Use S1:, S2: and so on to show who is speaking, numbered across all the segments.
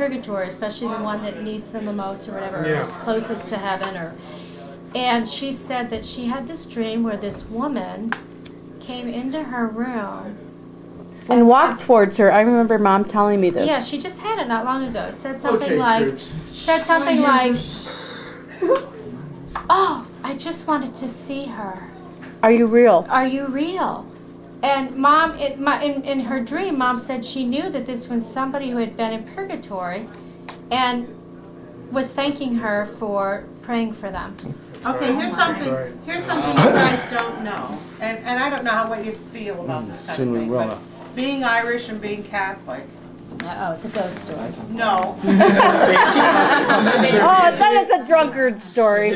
S1: purgatory, especially the one that needs them the most or whatever, or
S2: Yeah.
S1: is closest to heaven. And she said that she had this dream where this woman came into her room
S3: And walked towards her. I remember Mom telling me this.
S1: Yeah, she just had it not long ago. Said something
S4: Okay,
S1: like,
S4: troops.
S1: "Oh, I just wanted to see her.
S3: Are you real?
S1: Are you real?" And Mom, in her dream, Mom said she knew that this was somebody who had been in purgatory, and was thanking her for praying for them.
S5: Okay, here's something you guys don't know, and I don't know what you feel about this kind of thing, but being Irish and being Catholic,
S1: Oh, it's a ghost story.
S5: no.
S3: Oh, then it's a drunkard story. Oh,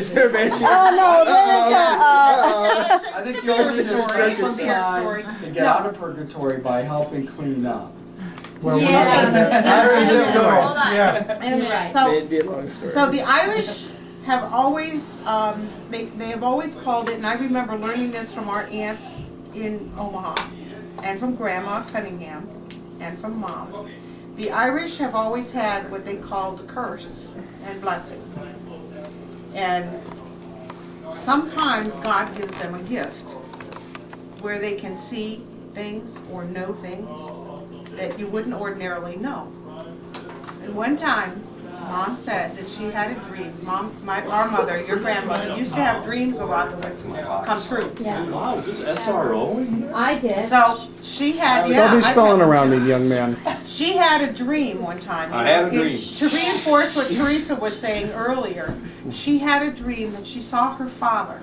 S3: no, then it's
S4: I think
S5: It's a
S4: yours
S5: story,
S4: is
S5: it's a beer story.
S4: to get out of purgatory by helping clean up.
S2: Well,
S1: Yeah.
S2: I heard this story.
S6: Hold on.
S2: Yeah.
S5: Anyway, so the Irish have always, they have always called it, and I remember learning this from our aunts in Omaha, and from Grandma Cunningham, and from Mom. The Irish have always had what they called curse and blessing. And sometimes God gives them a gift where they can see things or know things that you wouldn't ordinarily know. And one time, Mom said that she had a dream. Our mother, your grandmother, used to have dreams a lot that would come true.
S1: Yeah,
S7: Wow, is this SRO?
S1: I did.
S5: So she had,
S2: Don't be
S5: I
S2: spelling
S5: read-
S2: around me, young man.
S5: She had a dream one time.
S7: I had a dream.
S5: To reinforce what Teresa was saying earlier, she had a dream that she saw her father.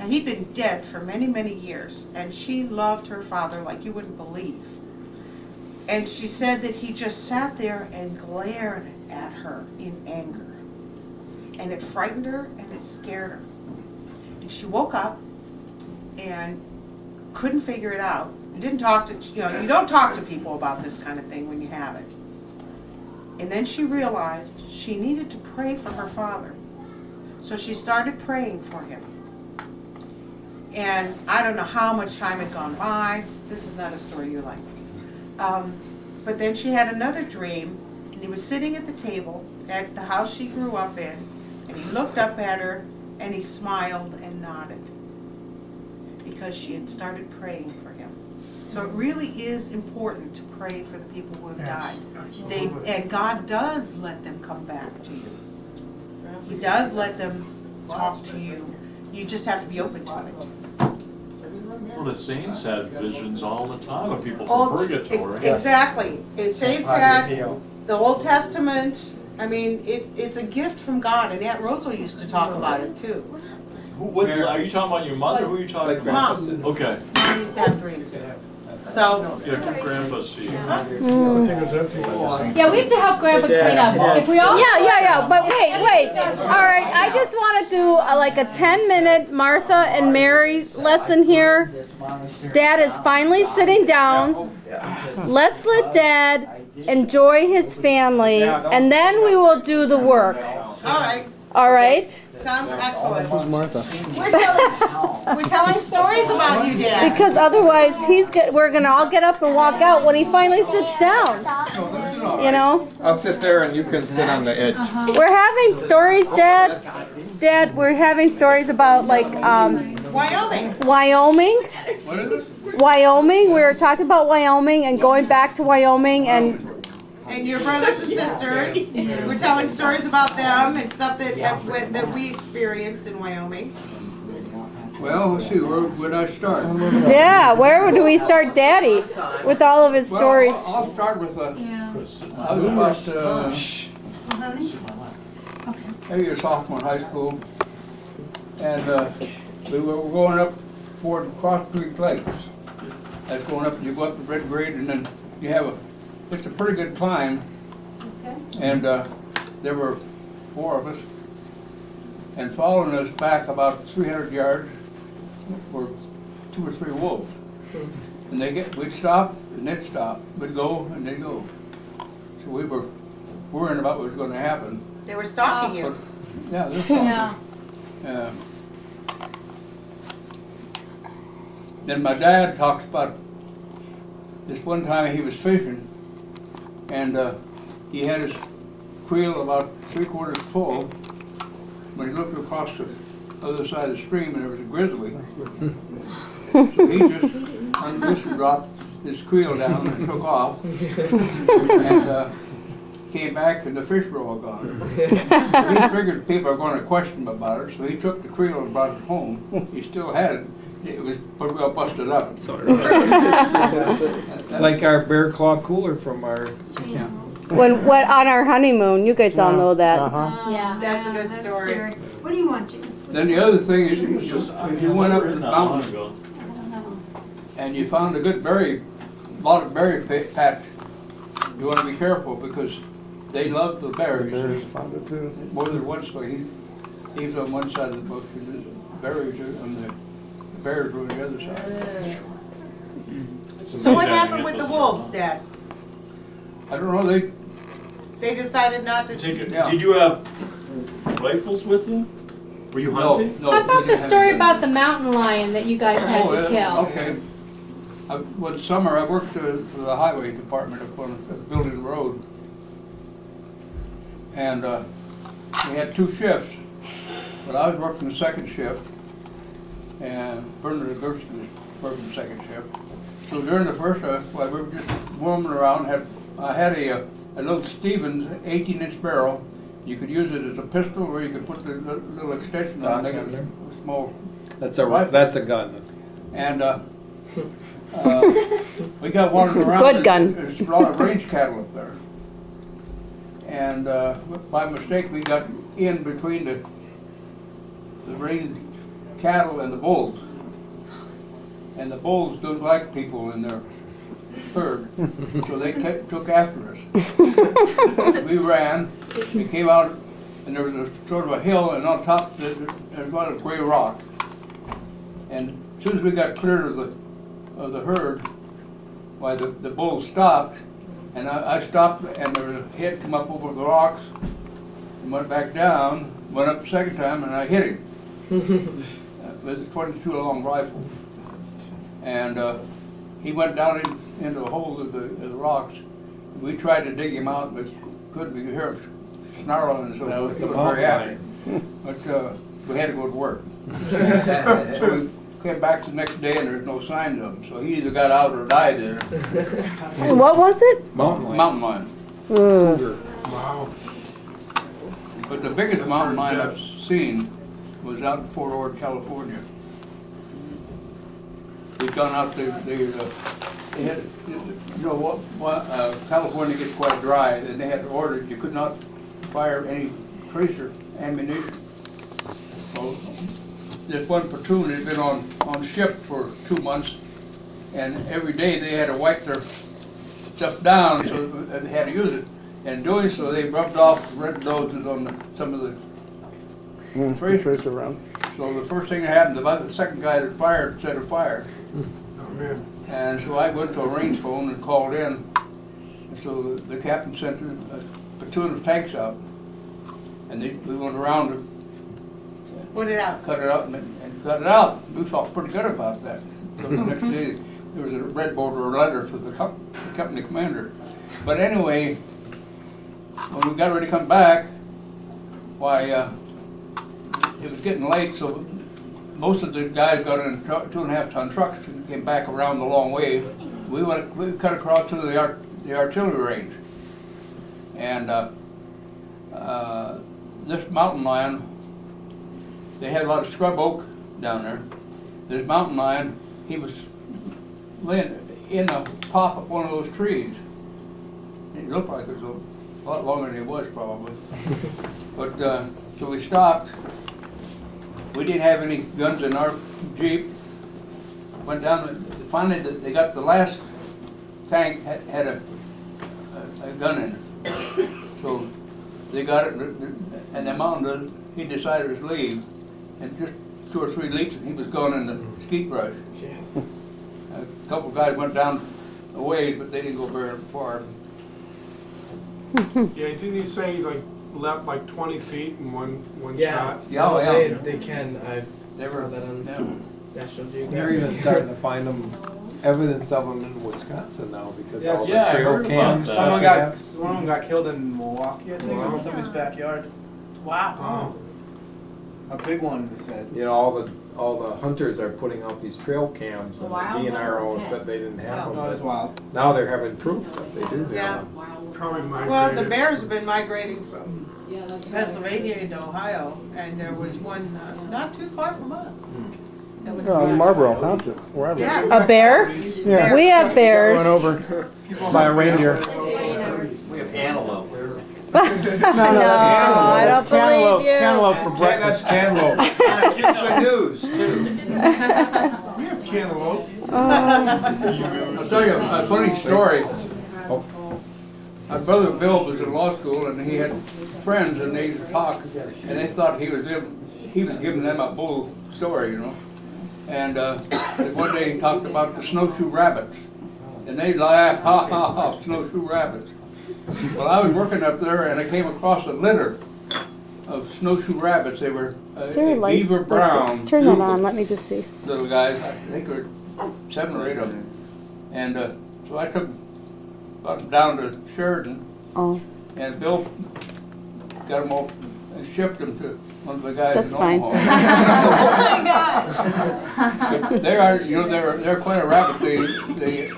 S5: And he'd been dead for many, many years. And she loved her father like you wouldn't believe. And she said that he just sat there and glared at her in anger. And it frightened her and it scared her. And she woke up and couldn't figure it out. And didn't talk to, you don't talk to people about this kind of thing when you have it. And then she realized she needed to pray for her father. So she started praying for him. And I don't know how much time had gone by. This is not a story you like. But then she had another dream, and he was sitting at the table at the house she grew up in, and he looked up at her, and he smiled and nodded because she had started praying for him. So it really is important to pray for the people who have died. And God does let them come back to you. He does let them talk to you. You just have to be open to it.
S7: Well, the saints had visions all the time of people from
S5: Old-
S7: purgatory.
S5: Exactly. The saints had the Old Testament. I mean, it's a gift from God, and Aunt Rosal used to talk about it too.
S7: What, are you talking about your mother? Who are you talking about?
S5: Mom,
S7: Okay.
S5: Mom used to have dreams. So,
S7: Yeah, give Grandpa a seat.
S1: Yeah, we have to help Grandpa clean up. If we all.
S3: Yeah. But wait. All right, I just want to do like a 10-minute Martha and Mary lesson here. Dad is finally sitting down. Let's let Dad enjoy his family, and then we will do the work.
S5: all right.
S3: All right?
S5: Sounds excellent.
S2: Who's Martha?
S5: We're telling stories about you, Dad.
S3: Because otherwise, we're gonna all get up and walk out when he finally sits down. You know,
S8: I'll sit there and you can sit on the edge.
S3: we're having stories, Dad. Dad, we're having stories about like
S5: Wyoming.
S3: Wyoming. Wyoming. We were talking about Wyoming and going back to Wyoming and.
S5: And your brothers and sisters. We're telling stories about them and stuff that we experienced in Wyoming.
S8: Well, let's see, where would I start?
S3: Yeah, where do we start, Daddy, with all of his stories?
S8: Well, I'll start with I was about maybe a sophomore in high school, and we were going up toward Cross Creek Lakes. That's going up, you go up the red grade, and then you have it's a pretty good climb. And there were 4 of us, and following us back about 300 yards were 2 or 3 wolves. And we'd stop, and they'd stop. We'd go, and they'd go. So we were worrying about what was going to happen.
S5: They were stalking you.
S8: Yeah, they're stalking.
S1: Yeah.
S8: Then my dad talks about this one time he was fishing, and he had his creel about 3/4 full. When he looked across the other side of the stream and there was a grizzly. So he just dropped his creel down and took off. And came back and the fish were all gone. So he figured people are going to question him about it, so he took the creel and brought it home. He still had it. It was pretty well busted up.
S2: It's like our bear claw cooler from our.
S3: When on our honeymoon, you guys all know that.
S2: Uh-huh.
S1: Yeah.
S5: That's a good story.
S6: Scary. What do you want, Jim?
S8: Then the other thing is, you went up to the
S7: Written that long
S8: mountain
S7: ago.
S8: and you found a good lot of berry patch. You want to be careful because they love the berries.
S2: Bears found it too.
S8: More than once, so he's on one side of the bush and the berries are on the bears were on the other side.
S7: It's
S5: So what
S7: amazing
S5: happened with the
S7: it
S5: wolves, Dad?
S8: I don't know,
S5: They decided not to.
S8: Yeah.
S7: Did you have rifles with you? Were you hunting?
S8: no.
S1: How about
S8: we
S1: the
S8: didn't
S1: story
S8: have
S1: about the mountain lion that you guys had
S8: Oh,
S1: to
S8: yeah,
S1: kill?
S8: okay. One summer, I worked for the highway department up on building the road. And we had 2 shifts, but I was working the second shift, and Bernard Gerst was working the second shift. So during the first shift, while we were just warming around, I had a little Stevens 18-inch barrel. You could use it as a pistol, or you could put the little extension on it,
S2: Stock on there.
S8: a small.
S2: That's a gun.
S8: And we got wandering around.
S3: Good gun.
S8: There's a lot of range cattle up there. And by mistake, we got in between the range cattle and the bulls. And the bulls don't like people in their herd, so they took after us. We ran, we came out, and there was a sort of a hill, and on top there was a lot of gray rock. And as soon as we got clear of the herd, why the bulls stopped, and I stopped, and there was a head come up over the rocks, and went back down, went up the second time, and I hit him. It was a .22 long rifle. And he went down into a hole of the rocks. We tried to dig him out, but couldn't. We could hear him snarling, so
S2: That was
S8: he
S2: the
S8: was very happy.
S2: mountain
S8: But we had to go to work. So we came back the next day and there's no signs of him. So he either got out or died there.
S3: And what was it?
S2: Mountain lion.
S8: Mountain lion.
S2: Cougar.
S9: Wow.
S8: But the biggest mountain lion I've seen was out in Fort Ord, California. We'd gone out there, they had, you know what, California gets quite dry, and they had ordered you could not fire any tracer ammunition. So this one platoon had been on ship for 2 months, and every day they had to wipe their stuff down, so they had to use it. And doing so, they rubbed off red noses on some of the tracers.
S2: around.
S8: So the first thing that happened, about the second guy that fired set a fire.
S9: Oh, man.
S8: And so I went to a range phone and called in. And so the captain sent a platoon of tanks out. And we went around to
S5: Put it out.
S8: cut it out and cut it out. We felt pretty good about that. So the next day, there was a red border letter for the company commander. But anyway, when we got ready to come back, why, it was getting late, so most of the guys got in 2.5-ton trucks and came back around the long way. We cut across to the artillery range. And this mountain lion, they had a lot of scrub oak down there. This mountain lion, he was laying in the top of one of those trees. It looked like it was a lot longer than he was probably. But so we stopped. We didn't have any guns in our Jeep. Went down, finally they got the last tank had a gun in it. So they got it, and the mountain, he decided to leave. And just 2 or 3 leaps and he was gone in the skeet brush. A couple of guys went down a ways, but they didn't go very far.
S9: Yeah, didn't you say he leapt like 20 feet in one
S10: Yeah.
S9: shot?
S8: Yeah,
S10: No,
S8: yeah.
S10: they can. I
S8: They were,
S10: saw that on
S8: yeah.
S10: National Geographic.
S2: They're even starting to find them evidence of them in Wisconsin now because all the
S6: Yeah, I
S2: trail
S6: heard about
S2: cams.
S6: that.
S2: that
S6: Someone
S2: they
S6: got
S2: have.
S6: someone got killed in Milwaukee. I think it was in somebody's backyard.
S5: Wow.
S6: A big one, they said.
S2: You know, all the hunters are putting out these trail cams, and the DNRO said they didn't have
S6: No, it was
S2: them.
S6: wild.
S2: But now they're having proof that they do.
S5: Yeah.
S9: Probably migrated.
S5: Well, the bears have been migrating from Pennsylvania into Ohio, and there was one not too far from us. That was
S10: Marlboro Township, wherever.
S5: Yeah.
S3: A bear?
S10: Yeah.
S3: We have bears.
S10: Going over by a reindeer.
S11: We have antelope.
S3: No, I don't
S10: Cantaloupe,
S3: believe you.
S10: cantaloupe for breakfast.
S2: Cantaloupe.
S11: Good news, too.
S9: We have cantaloupe.
S8: I'll tell you a funny story. My brother Bill was in law school and he had friends and they used to talk and they thought he was giving them a bull story, you know. And one day he talked about the snowshoe rabbits and they laughed, ha ha ha, snowshoe rabbits. Well, I was working up there and I came across a litter of snowshoe rabbits. They were
S3: Is there a light?
S8: beaver brown.
S3: Turn that on, let me just see.
S8: Little guys, I think there were 7 or 8 of them. And so I took them down to Sheridan,
S3: Oh,
S8: and Bill got them all and shipped them to one of the guys
S3: that's
S8: in
S3: fine.
S8: Omaha. They are, you know, they're quite a rabbit. They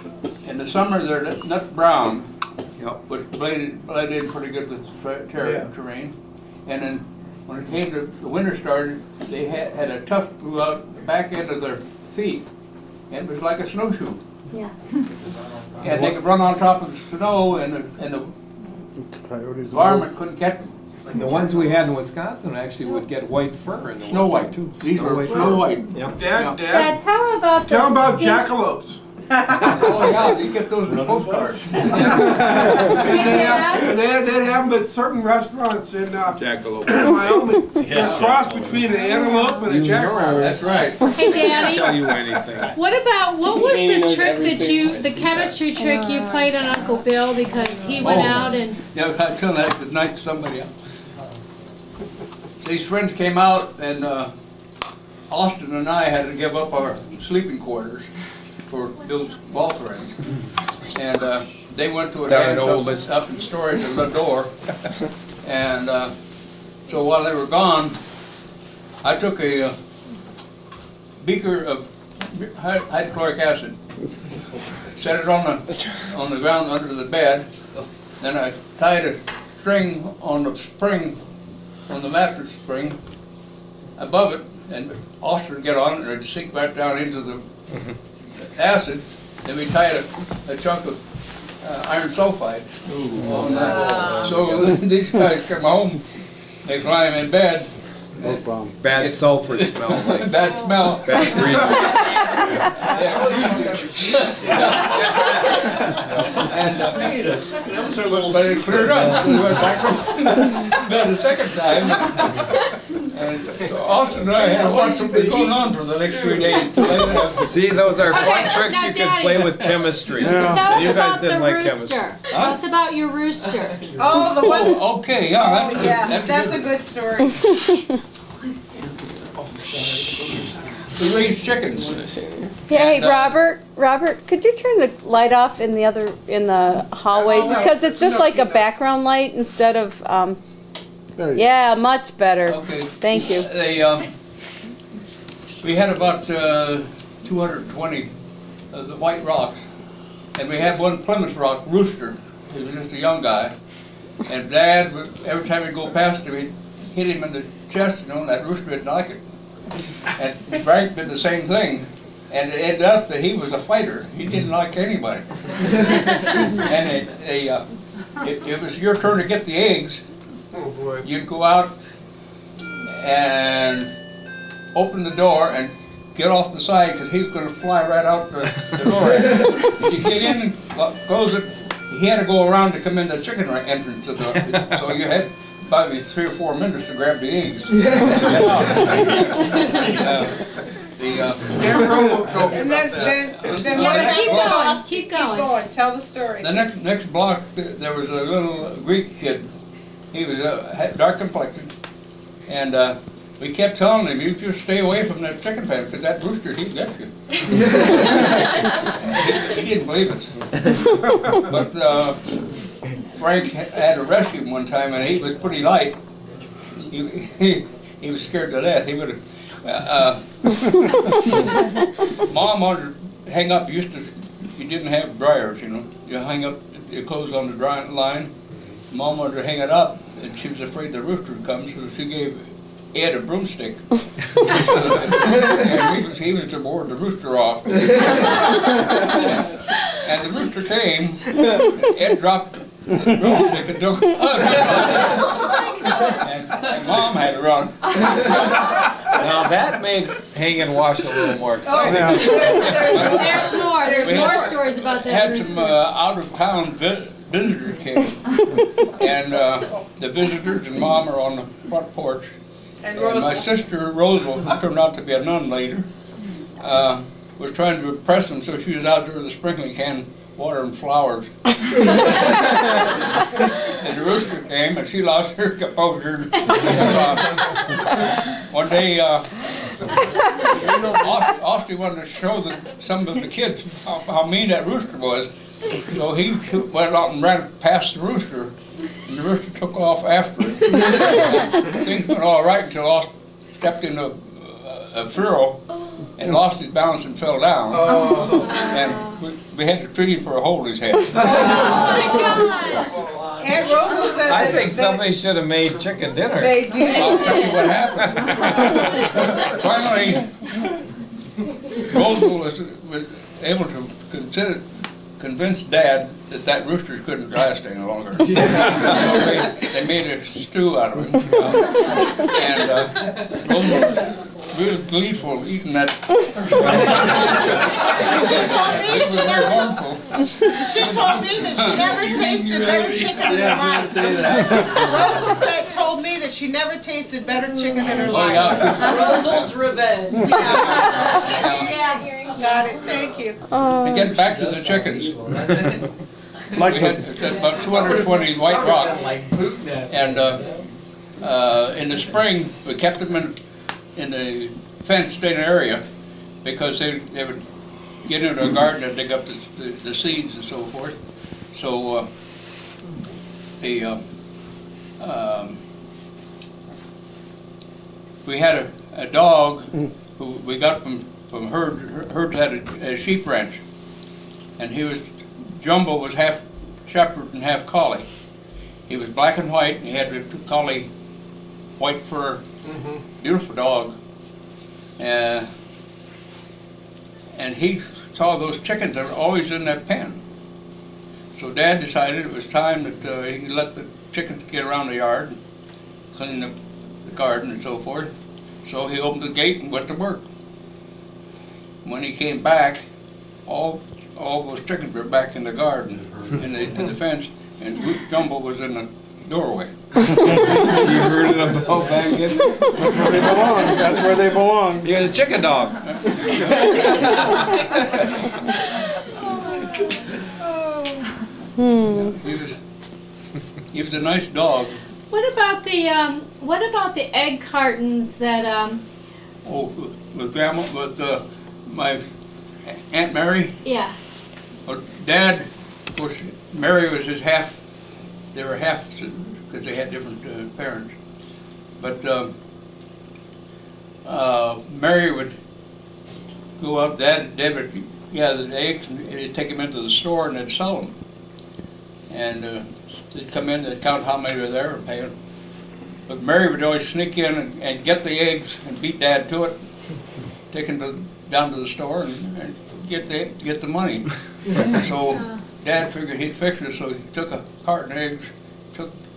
S8: in the summer they're nut brown, but blended pretty good with terrain. And then when it came to the winter started, they had a tuft grew out the back end of their feet, and it was like a snowshoe.
S3: Yeah.
S8: And they could run on top of the snow, and the varmint couldn't catch them.
S2: The ones we had in Wisconsin actually would get white fur in the
S8: Snow
S2: winter,
S8: white.
S2: too.
S8: These were snow white.
S2: Yep.
S9: Dad,
S1: Dad, tell them about
S9: tell them about
S1: the
S9: jackalopes.
S8: Oh yeah, you get those in the postcards.
S9: And they'd have them at certain restaurants in Wyoming. A cross between an antelope and a jackalope.
S8: That's right.
S1: Hey, Daddy.
S2: Tell you anything.
S1: What was the trick the chemistry trick you played on Uncle Bill because he went out and...
S8: Yeah, I tell that tonight to somebody else. These friends came out and Austin and I had to give up our sleeping quarters for Bill's ball friends. And they went to a
S2: Darn
S8: dance
S2: oldest.
S8: up in storage at the door. And so while they were gone, I took a beaker of hydrochloric acid, set it on the ground under the bed, then I tied a string on the spring, on the mattress spring, above it, and Austin would get on it and it'd sink back down into the acid. Then we tied a chunk of iron sulfide on that. So these guys come home, they climb in bed.
S2: Bad sulfur smell. Like
S8: Bad smell.
S2: bad
S8: And but it cleared up. We went back to bed a second time. And so Austin and I had to watch something going on for the next 3 days.
S2: See, those are fun
S1: Okay,
S2: tricks
S1: now,
S2: you can
S1: Daddy.
S2: play with chemistry.
S1: Tell us
S2: You guys
S1: about the
S2: didn't like
S1: rooster.
S2: chemistry.
S1: Tell us about your rooster.
S5: Oh, the one.
S8: Oh, okay, yeah.
S5: That's a good story.
S8: We raised chickens.
S3: Hey,
S8: And,
S3: Robert, could you turn the light off in the hallway?
S5: Oh, no.
S3: Because it's just like a background light instead of, yeah, much better.
S8: Okay.
S3: Thank you.
S8: We had about 220 of the white rocks, and we had one Plymouth Rock, Rooster. He was just a young guy, and Dad, every time we'd go past him, he'd hit him in the chest, you know, and that rooster didn't like it. And Frank did the same thing, and it ended up that he was a fighter. He didn't like anybody. And if it was your turn to get the eggs,
S9: Oh, boy.
S8: you'd go out and open the door and get off the side because he was going to fly right out the door. You get in and close it. He had to go around to come in the chicken entrance of the, so you had probably 3 or 4 minutes to grab the eggs. And get out.
S5: And then
S1: Yeah, but keep going.
S5: Tell the story.
S8: The next block, there was a little Greek kid. He was had dark complexion, and we kept telling him, you just stay away from that chicken pen, because that rooster, he'd get you. He didn't believe us. But Frank had to rescue him one time, and he was pretty light. He was scared to death. He would have. Mom wanted to hang up. You didn't have dryers, you know. You hang up your clothes on the drying line. Mom wanted to hang it up, and she was afraid the rooster would come, so she gave Ed a broomstick. And he was to ward the rooster off. And the rooster came, Ed dropped the broomstick and took and Mom had to run.
S2: Now that made hang and wash a little more exciting.
S1: There's more. There's
S8: We
S1: more
S8: had-
S1: stories about that.
S8: Had
S1: rooster.
S8: some out-of-town visitors came, and the visitors and Mom are on the front porch.
S5: And
S8: And my
S5: Rosa.
S8: sister, Rosal, who turned out to be a nun later, was trying to impress them, so she was out there with a sprinkling can watering flowers. And the rooster came, and she lost her composure. One day, Austin wanted to show some of the kids how mean that rooster was. So he went out and ran past the rooster, and the rooster took off after it. Things went all right until Austin stepped in a furrow and lost his balance and fell down. And we had to treat him for a hole in his head.
S5: Aunt Rosa said
S2: I
S5: that
S2: think somebody should have made chicken dinner.
S5: they did.
S8: I'll tell you what happened. Finally, Rosal was able to convince Dad that rooster couldn't last any longer. So they made a stew out of him. And Rosal was really gleeful eating that. It was very harmful.
S5: She told me that she never tasted better chicken in her life. Rosa told me that she never tasted better chicken in her
S8: Oh,
S5: life.
S8: yeah.
S12: Rosal's revenge.
S5: Yeah. Got it, thank you.
S8: And get back to the chickens. We had about 220 white rock. And in the spring, we kept them in the fenced-in area because they would get into a garden and dig up the seeds and so forth. So we had a dog who we got from Herd had a sheep ranch, and Jumbo was half shepherd and half collie. He was black and white, and he had a collie white fur, beautiful dog. And he saw those chickens that were always in that pen. So Dad decided it was time that he could let the chickens get around the yard, and clean up the garden and so forth. So he opened the gate and went to work. When he came back, all those chickens were back in the garden, in the fence, and Jumbo was in the doorway.
S2: You heard it about back in?
S10: That's where they belong. That's where they belong.
S2: He was a chicken dog.
S8: He was a nice dog.
S1: What about the egg cartons that
S8: With my Aunt Mary.
S1: Yeah.
S8: Well, Dad, of course, Mary was his half. They were half because they had different parents. But Mary would go out. Dad would gather the eggs and they'd take them into the store and they'd sell them. And they'd come in, they'd count how many were there and pay them. But Mary would always sneak in and get the eggs and beat Dad to it, take them down to the store and get the money. So Dad figured he'd fix it, so he took a carton of eggs,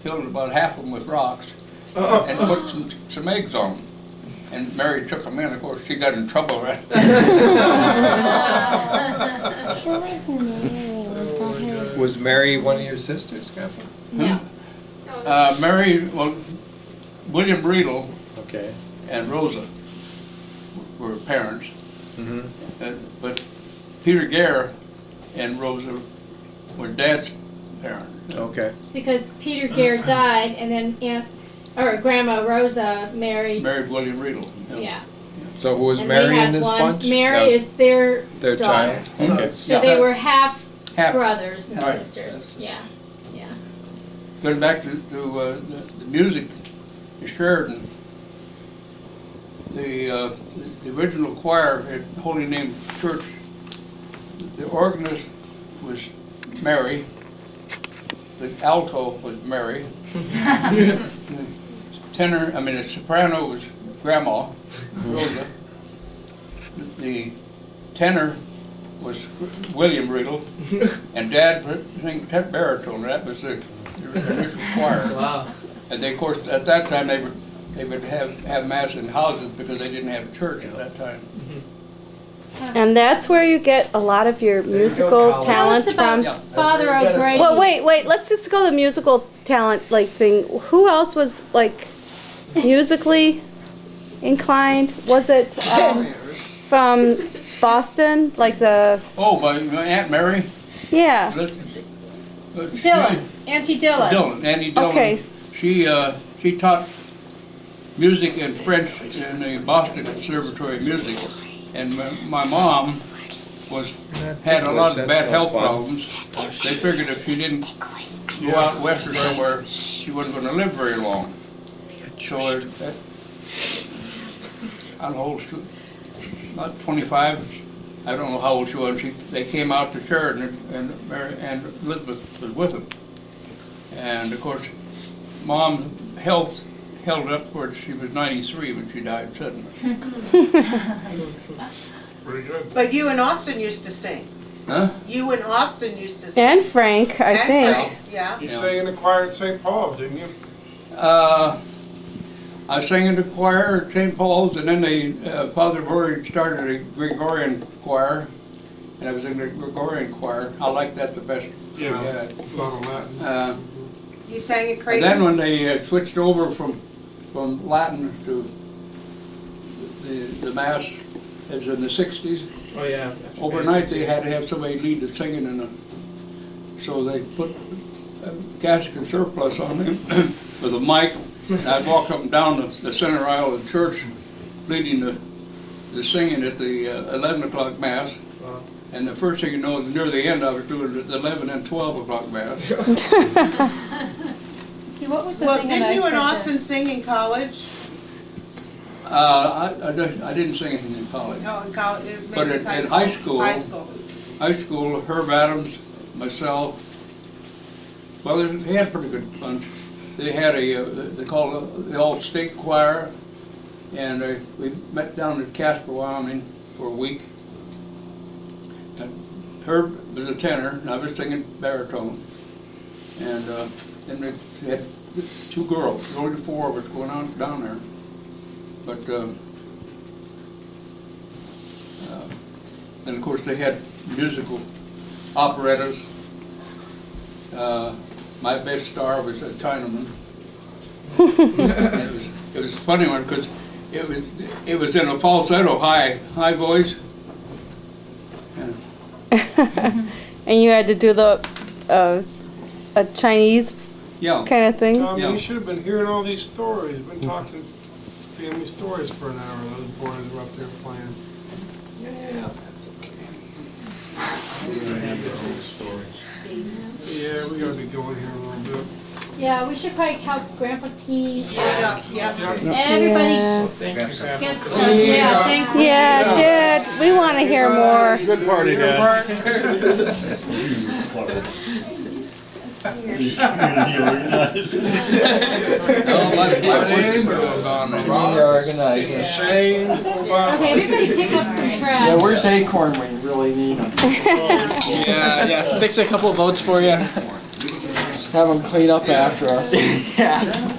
S8: filled about half of them with rocks, and put some eggs on them. And Mary took them in. Of course, she got in trouble. Right?
S2: Was Mary one of your sisters, Captain?
S1: No.
S8: Mary, well, William Redle
S2: Okay.
S8: and Rosa were parents.
S2: Mm-hmm.
S8: But Peter Gare and Rosa were Dad's parents.
S2: Okay.
S1: Because Peter Gare died, and then or Grandma Rosa married,
S8: married William Redle.
S1: yeah.
S2: So who was
S1: And
S2: Mary
S1: they had
S2: in this
S1: one.
S2: bunch?
S1: Mary
S2: That was
S1: is their
S2: their
S1: daughter.
S2: child. Okay.
S1: So they were half
S8: Half.
S1: brothers and
S8: Right.
S1: sisters, yeah, yeah.
S8: Going back to the music, the Sheridan, the original choir at Holy Name Church, the organist was Mary, the alto was Mary, the tenor, the soprano was Grandma, Rosa, the tenor was William Redle, and Dad sang baritone. That was the initial choir.
S4: Wow.
S8: And they, of course, at that time they would have mass in houses because they didn't have church at that time.
S3: And that's where you get a lot of your musical
S4: Colin.
S1: Tell us
S3: talents
S1: about
S3: from.
S8: Yeah.
S1: Father
S4: That's where you get it
S1: O'Grady.
S3: Well, wait, let's just go to the musical talent thing. Who else was musically inclined? Was it from Boston,
S8: Oh, my Aunt Mary?
S3: yeah.
S1: Dylan, Auntie Dylan.
S8: Annie Dillon.
S3: Okay.
S8: She taught music and French in the Boston Conservatory of Music. And my mom had a lot of bad health problems. They figured if she didn't go out west or somewhere, she wasn't going to live very long. So I don't know how old she was, about 25. I don't know how old she was. They came out to Sheridan, and Mary and Elizabeth was with them. And of course, Mom's health held up where she was 93 when she died suddenly.
S9: Pretty good.
S5: But you and Austin used to sing.
S8: Huh?
S5: You and Austin used to sing.
S3: And Frank, I
S5: And
S3: think.
S5: Frank, yeah.
S9: You sang in the choir at St. Paul's, didn't you?
S8: I sang in the choir at St. Paul's, and then Father Rory started a Gregorian choir, and I was in the Gregorian choir. I liked that the best. we
S9: Yeah.
S8: had.
S9: A lot of Latin.
S5: You sang at
S8: And
S5: Creighton?
S8: then when they switched over from Latin to the Mass, as in the 60s,
S4: Oh, yeah.
S8: overnight they had to have somebody lead the singing in so they put a casket and surplus on him with a mic. And I'd walk up and down the center aisle of the church leading the singing at the 11 o'clock Mass. And the first thing you know, near the end I was doing the 11 and 12 o'clock Mass.
S1: See, what was the
S5: Well,
S1: thing that
S5: didn't
S1: I
S5: you and
S1: said
S5: Austin sing in college?
S8: I didn't sing anything in college.
S5: No, in college, maybe
S8: But
S5: it was
S8: in
S5: high
S8: high school-
S5: High school.
S8: High school, Herb Adams, myself, well, they had a pretty good bunch. They had they called it the all-state choir, and we met down in Casper, Wyoming for a week. And Herb was a tenor, and I was singing baritone. And then they had 2 girls, there were only 4 of us going on down there. But then of course they had musical operettas. My best star was a Chinaman. It was a funny one because it was in a falsetto high voice.
S3: And you had to do a Chinese
S8: Yeah.
S3: kind of thing.
S9: Tommy,
S8: Yeah.
S9: you should have been hearing all these stories. Been talking family stories for an hour. Those boys were up there playing. Yeah, that's okay. Yeah, we gotta be going here a little bit.
S1: Yeah, we should probably help Grandpa Key.
S5: Yeah, yeah.
S1: Everybody
S10: Thank you, Sam.
S1: gets some, yeah, thanks.
S3: Yeah, Dad, we want to hear more.
S10: Good party, Dad.
S9: Shane, Obama.
S1: Okay, everybody pick up some
S4: Yeah,
S1: trash.
S4: where's Acorn when you really need him?
S6: Yeah, fix a couple of votes for you.
S4: Have him clean up after us.
S6: Yeah.